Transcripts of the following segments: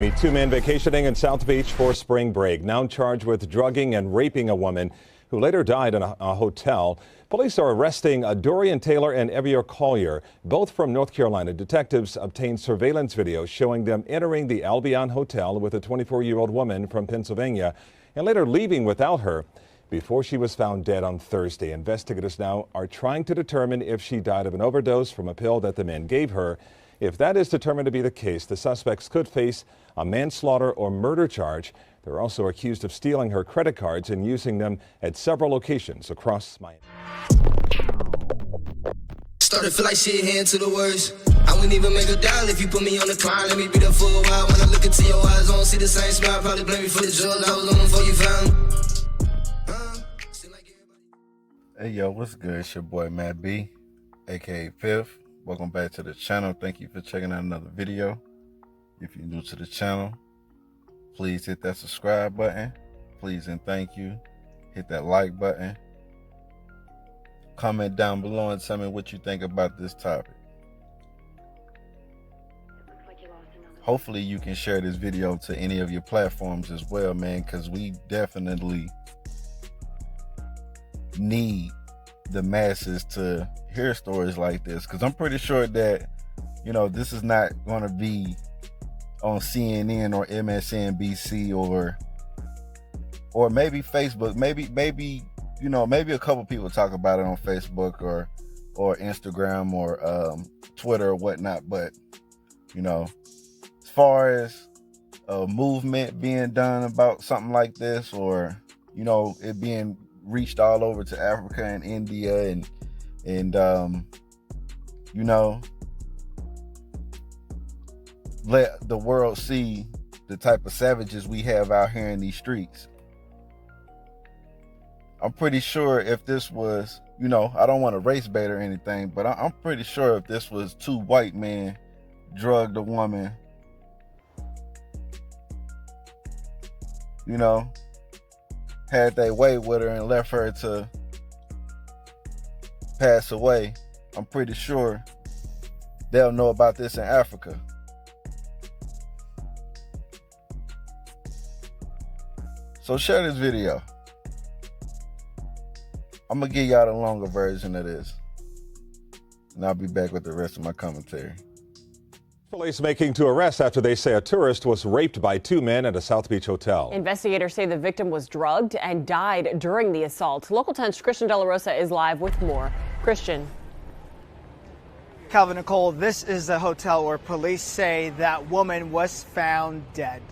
Two men vacationing in South Beach for spring break, now charged with drugging and raping a woman who later died in a hotel. Police are arresting Dorian Taylor and Evia Collier, both from North Carolina. Detectives obtained surveillance video showing them entering the Albion Hotel with a 24-year-old woman from Pennsylvania and later leaving without her before she was found dead on Thursday. Investigators now are trying to determine if she died of an overdose from a pill that the men gave her. If that is determined to be the case, the suspects could face a manslaughter or murder charge. They're also accused of stealing her credit cards and using them at several locations across Miami. Started feel like shit, hand to the worst. I wouldn't even make a dial if you put me on the climb. Let me be there for a while. When I look into your eyes, I don't see the same smile. Probably blame me for the drugs I was on before you found. Hey yo, what's good? It's your boy Matt B, aka Piff. Welcome back to the channel. Thank you for checking out another video. If you're new to the channel, please hit that subscribe button. Please and thank you. Hit that like button. Comment down below and tell me what you think about this topic. Hopefully you can share this video to any of your platforms as well, man, because we definitely need the masses to hear stories like this, because I'm pretty sure that, you know, this is not going to be on CNN or MSNBC or maybe Facebook. Maybe you know, maybe a couple people talk about it on Facebook or Instagram or Twitter or whatnot. But you know, as far as a movement being done about something like this, or you know, it being reached all over to Africa and India and you know, let the world see the type of savages we have out here in these streets. I'm pretty sure if this was, you know, I don't want to race bait or anything, but I'm pretty sure if this was two white men drugged a woman, you know, had their way with her and left her to pass away, I'm pretty sure they'll know about this in Africa. So share this video. I'm gonna give y'all the longer version of this, and I'll be back with the rest of my commentary. Police making two arrests after they say a tourist was raped by two men at a South Beach hotel. Investigators say the victim was drugged and died during the assault. Local 10's Christian De La Rosa is live with more. Christian. Calvin Nicole, this is the hotel where police say that woman was found dead.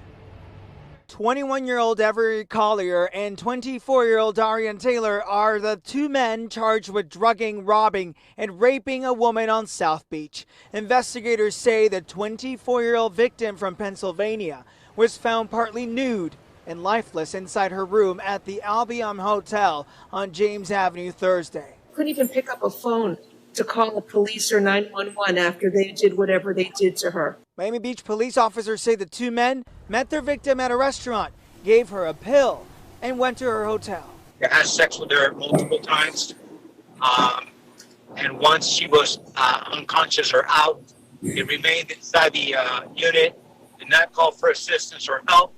21-year-old Evia Collier and 24-year-old Dorian Taylor are the two men charged with drugging, robbing, and raping a woman on South Beach. Investigators say the 24-year-old victim from Pennsylvania was found partly nude and lifeless inside her room at the Albion Hotel on James Avenue Thursday. Couldn't even pick up a phone to call the police or 911 after they did whatever they did to her. Miami Beach police officers say the two men met their victim at a restaurant, gave her a pill, and went to her hotel. They had sex with her multiple times, and once she was unconscious or out, they remained inside the unit, did not call for assistance or help,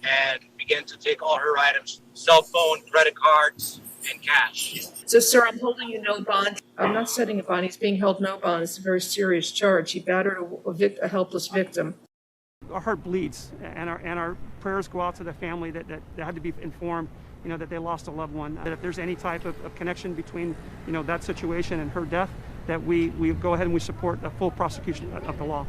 and began to take all her items, cell phone, credit cards, and cash. So, sir, I'm holding you no bond. I'm not setting a bond. He's being held no bond. It's a very serious charge. He battered a helpless victim. Our heart bleeds, and our prayers go out to the family that had to be informed, you know, that they lost a loved one. That if there's any type of connection between, you know, that situation and her death, that we go ahead and we support a full prosecution of the law.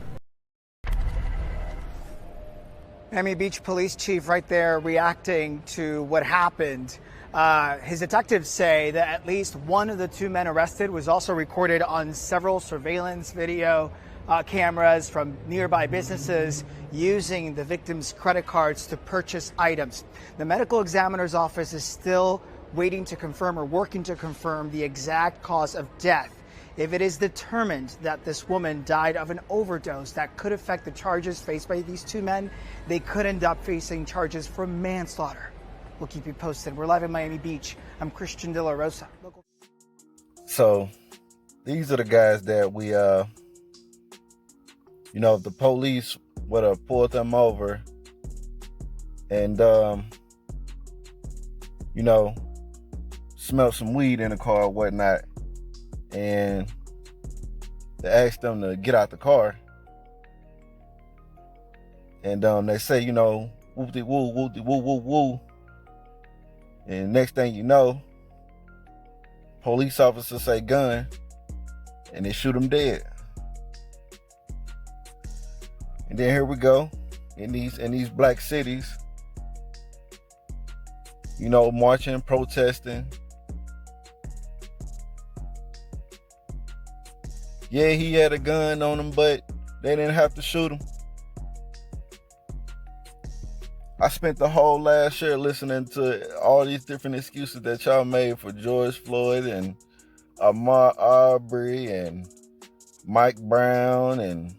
Miami Beach Police Chief right there reacting to what happened. His detectives say that at least one of the two men arrested was also recorded on several surveillance video cameras from nearby businesses using the victim's credit cards to purchase items. The medical examiner's office is still waiting to confirm or working to confirm the exact cause of death. If it is determined that this woman died of an overdose, that could affect the charges faced by these two men. They could end up facing charges for manslaughter. We'll keep you posted. We're live in Miami Beach. I'm Christian De La Rosa. So these are the guys that we, you know, if the police would have pulled them over and, you know, smelled some weed in the car or whatnot, and they asked them to get out the car. And they say, you know, whoop-de-woo, whoop-de-woo, woo-woo. And next thing you know, police officers say gun, and they shoot them dead. And then here we go, in these black cities, you know, marching, protesting. Yeah, he had a gun on him, but they didn't have to shoot him. I spent the whole last year listening to all these different excuses that y'all made for George Floyd and Ahmaud Arbery and Mike Brown and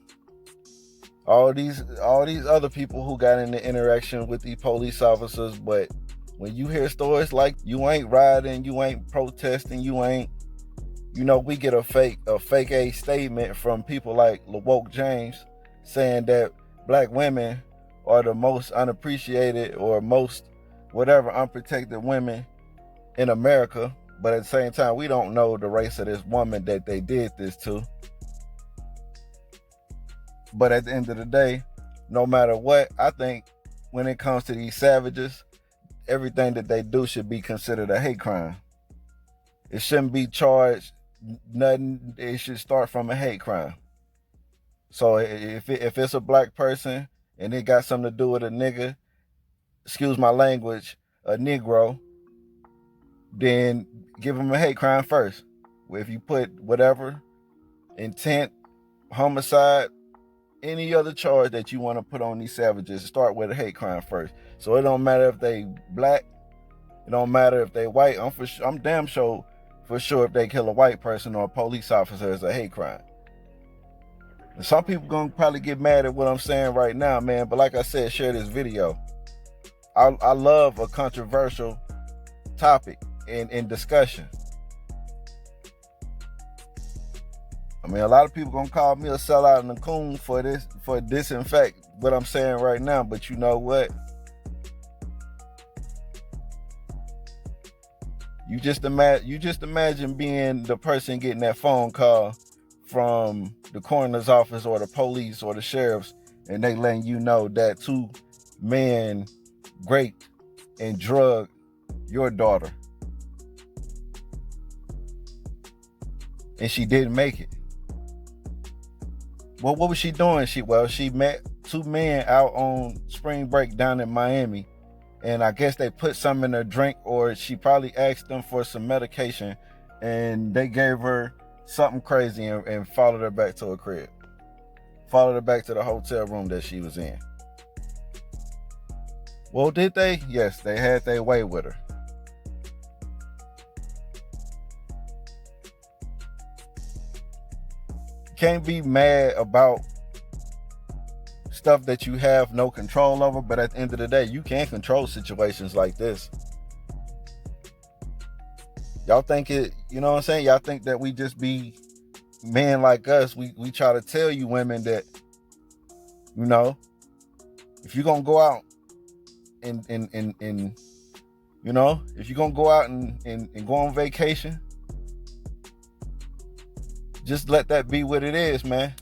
all these other people who got into interaction with the police officers. But when you hear stories like you ain't riding, you ain't protesting, you ain't, you know, we get a fake A statement from people like LaWoke James saying that black women are the most unappreciated or most whatever unprotected women in America. But at the same time, we don't know the race of this woman that they did this to. But at the end of the day, no matter what, I think when it comes to these savages, everything that they do should be considered a hate crime. It shouldn't be charged nothing. It should start from a hate crime. So if it's a black person and it got something to do with a nigga, excuse my language, a Negro, then give him a hate crime first. If you put whatever, intent, homicide, any other charge that you want to put on these savages, start with a hate crime first. So it don't matter if they black, it don't matter if they white. I'm damn sure for sure if they kill a white person or a police officer, it's a hate crime. And some people gonna probably get mad at what I'm saying right now, man. But like I said, share this video. I love a controversial topic in discussion. I mean, a lot of people gonna call me a sellout and a coon for disinfect what I'm saying right now. But you know what? You just imagine being the person getting that phone call from the coroner's office or the police or the sheriffs, and they letting you know that 2 men raped and drugged your daughter, and she didn't make it. Well, what was she doing? She met 2 men out on spring break down in Miami, and I guess they put something in her drink, or she probably asked them for some medication, and they gave her something crazy and followed her back to her crib. Followed her back to the hotel room that she was in. Well, did they? Yes, they had their way with her. Can't be mad about stuff that you have no control over, but at the end of the day, you can't control situations like this. Y'all think it, you know what I'm saying? Y'all think that we just be men like us. We try to tell you women that, you know, if you're gonna go out and you know, if you're gonna go out and go on vacation, just let that be what it is, man.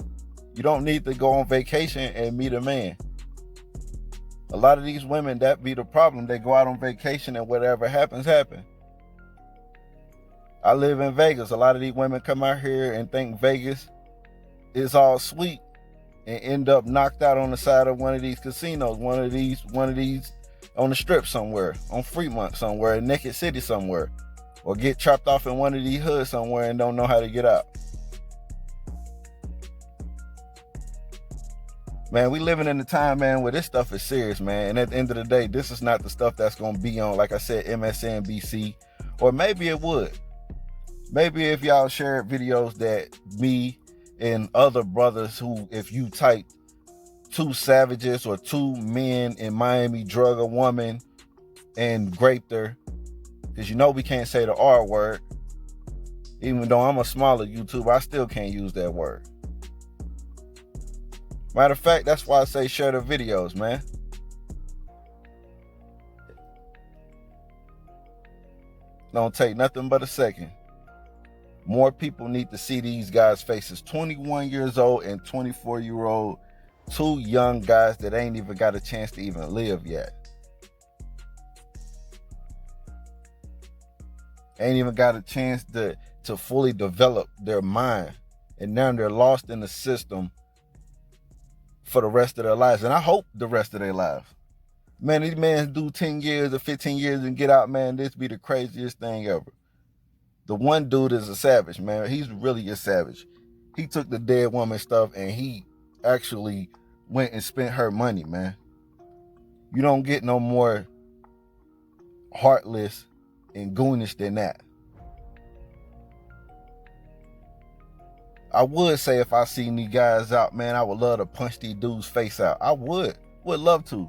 You don't need to go on vacation and meet a man. A lot of these women, that be the problem. They go out on vacation and whatever happens, happens. I live in Vegas. A lot of these women come out here and think Vegas is all sweet and end up knocked out on the side of one of these casinos, one of these on the strip somewhere, on Fremont somewhere, in Naked City somewhere, or get trapped off in one of these hoods somewhere and don't know how to get out. Man, we living in a time, man, where this stuff is serious, man. And at the end of the day, this is not the stuff that's going to be on, like I said, MSNBC. Or maybe it would. Maybe if y'all shared videos that me and other brothers who, if you type 2 savages or 2 men in Miami drug a woman and raped her, because you know we can't say the R word. Even though I'm a smaller YouTuber, I still can't use that word. Matter of fact, that's why I say share the videos, man. Don't take nothing but a second. More people need to see these guys' faces. 21 years old and 24-year-old, two young guys that ain't even got a chance to even live yet. Ain't even got a chance to fully develop their mind. And now they're lost in the system for the rest of their lives. And I hope the rest of their lives. Man, these men do 10 years or 15 years and get out, man. This be the craziest thing ever. The one dude is a savage, man. He's really a savage. He took the dead woman stuff and he actually went and spent her money, man. You don't get no more heartless and goonish than that. I would say if I seen these guys out, man, I would love to punch these dudes' face out. I would love to.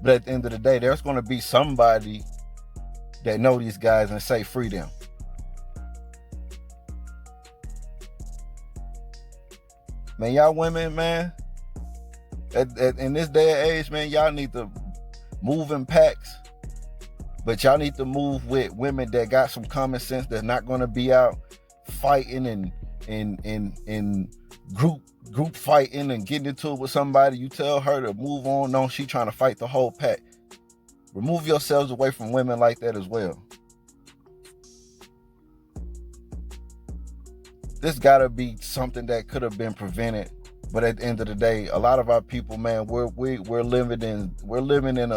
But at the end of the day, there's going to be somebody that know these guys and say free them. Man, y'all women, man, in this day and age, man, y'all need to move in packs. But y'all need to move with women that got some common sense, that's not going to be out fighting and in group fighting and getting into it with somebody. You tell her to move on. No, she trying to fight the whole pack. Remove yourselves away from women like that as well. This gotta be something that could have been prevented. But at the end of the day, a lot of our people, man, we're living in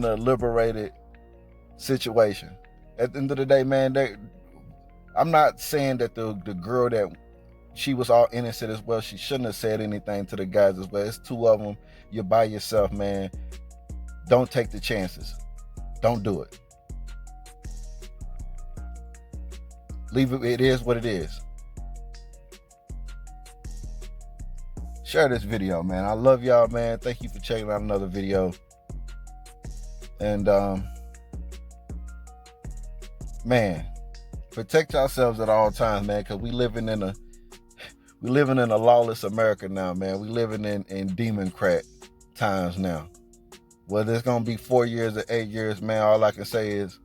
a liberated situation. At the end of the day, man, I'm not saying that the girl that she was all innocent as well. She shouldn't have said anything to the guys as well. It's two of them. You're by yourself, man. Don't take the chances. Don't do it. Leave it. It is what it is. Share this video, man. I love y'all, man. Thank you for checking out another video. And man, protect yourselves at all times, man, because we living in a lawless America now, man. We living in democrat times now. Whether it's gonna be 4 years or 8 years, man, all I can say is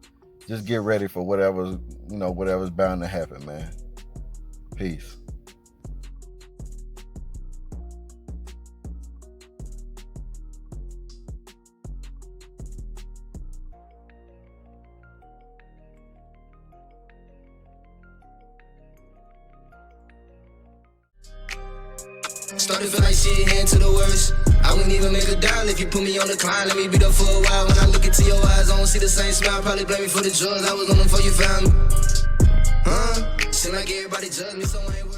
just get ready for whatever's bound to happen, man. Peace. Started feel like shit, heading to the worst. I wouldn't even make a dial if you put me on the climb. Let me be there for a while. When I look into your eyes, I don't see the same smile. Probably blame me for the drugs. I was on them before you found me. Seem like everybody judged me, so I ain't